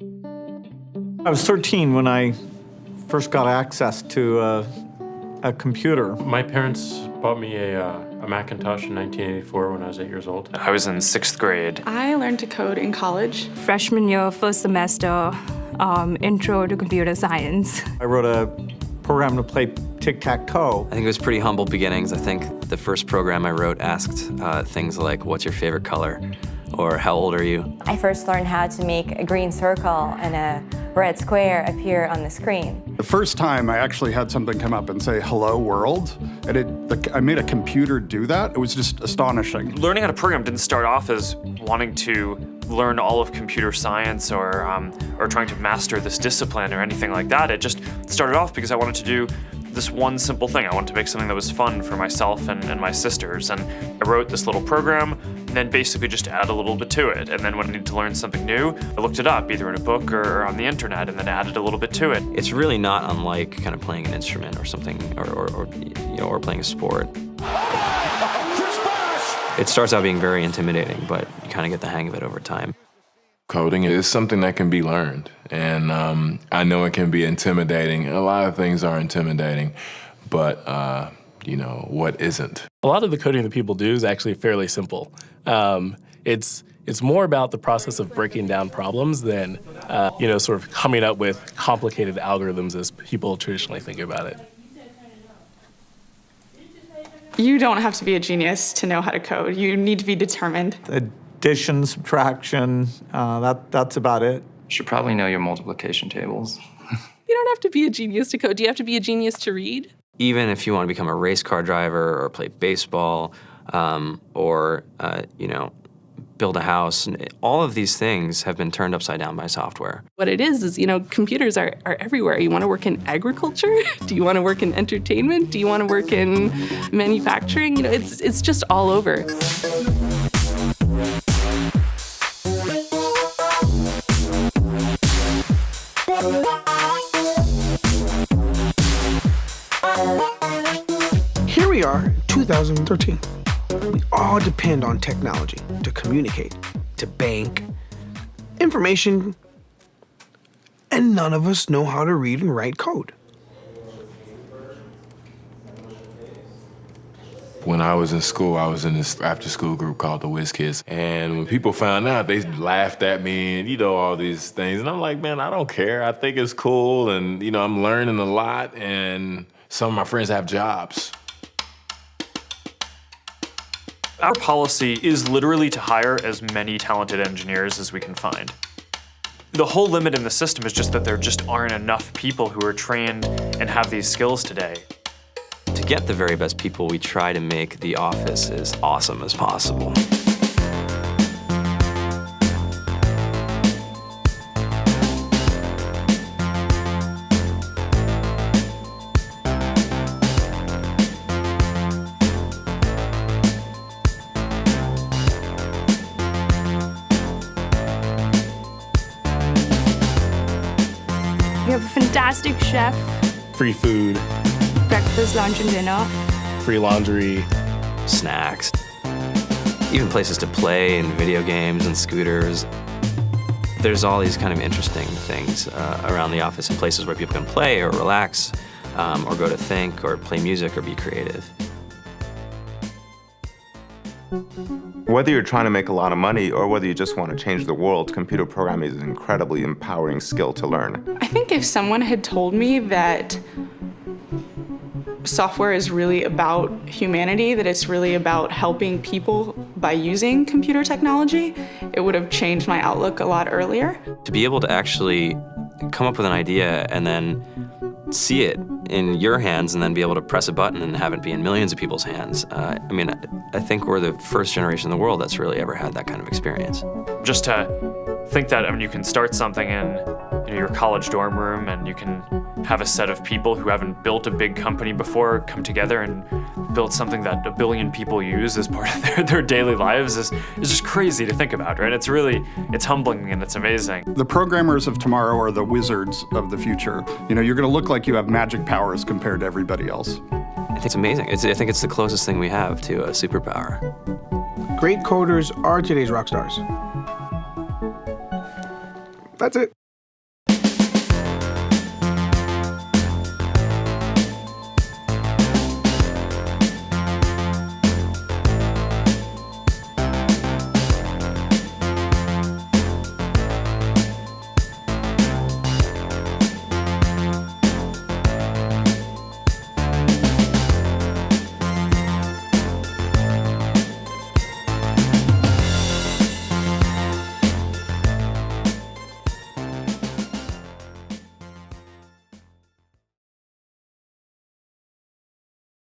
I was 13 when I first got access to a computer. My parents bought me a Macintosh in 1984 when I was 8 years old. I was in 6th grade. I learned to code in college. Freshman year, first semester, intro to computer science. I wrote a program to play tic-tac-toe. I think it was pretty humble beginnings. I think the first program I wrote asked things like, what's your favorite color? Or how old are you? I first learned how to make a green circle and a red square appear on the screen. The first time I actually had something come up and say, hello world, and I made a computer do that. It was just astonishing. Learning how to program didn't start off as wanting to learn all of computer science or trying to master this discipline or anything like that. It just started off because I wanted to do this one simple thing. I wanted to make something that was fun for myself and my sisters. And I wrote this little program and then basically just add a little bit to it. And then when I needed to learn something new, I looked it up either in a book or on the internet and then added a little bit to it. It's really not unlike kind of playing an instrument or something, or playing a sport. It starts out being very intimidating, but you kind of get the hang of it over time. Coding is something that can be learned, and I know it can be intimidating. A lot of things are intimidating, but what isn't? A lot of the coding that people do is actually fairly simple. It's more about the process of breaking down problems than sort of coming up with complicated algorithms as people traditionally think about it. You don't have to be a genius to know how to code. You need to be determined. Addition, subtraction, that's about it. You should probably know your multiplication tables. You don't have to be a genius to code. Do you have to be a genius to read? Even if you want to become a race car driver or play baseball or build a house, all of these things have been turned upside down by software. What it is, computers are everywhere. You want to work in agriculture? Do you want to work in entertainment? Do you want to work in manufacturing? It's just all over. Here we are, 2013. We all depend on technology to communicate, to bank, information, and none of us know how to read and write code. When I was in school, I was in this after-school group called the Whiz Kids. And when people found out, they laughed at me and, all these things. And I'm like, man, I don't care. I think it's cool. And, I'm learning a lot. And some of my friends have jobs. Our policy is literally to hire as many talented engineers as we can find. The whole limit in the system is just that there just aren't enough people who are trained and have these skills today. To get the very best people, we try to make the office as awesome as possible. We have a fantastic chef, Free food, breakfast, lunch, and dinner. free laundry. Snacks, even places to play and video games and scooters. There's all these kind of interesting things around the office and places where people can play or relax or go to think or play music or be creative. Whether you're trying to make a lot of money or whether you just want to change the world, computer programming is an incredibly empowering skill to learn. I think if someone had told me that software is really about humanity, that it's really about helping people by using computer technology, it would have changed my outlook a lot earlier. To be able to actually come up with an idea and then see it in your hands and then be able to press a button and have it be in millions of people's hands. I think we're the first generation in the world that's really ever had that kind of experience. Just to think that, you can start something in your college dorm room and you can have a set of people who haven't built a big company before come together and build something that 1 billion people use as part of their daily lives is just crazy to think about, right? It's humbling and it's amazing. The programmers of tomorrow are the wizards of the future. You're going to look like you have magic powers compared to everybody else. I think it's amazing. I think it's the closest thing we have to a superpower. Great coders are today's rock stars. That's it.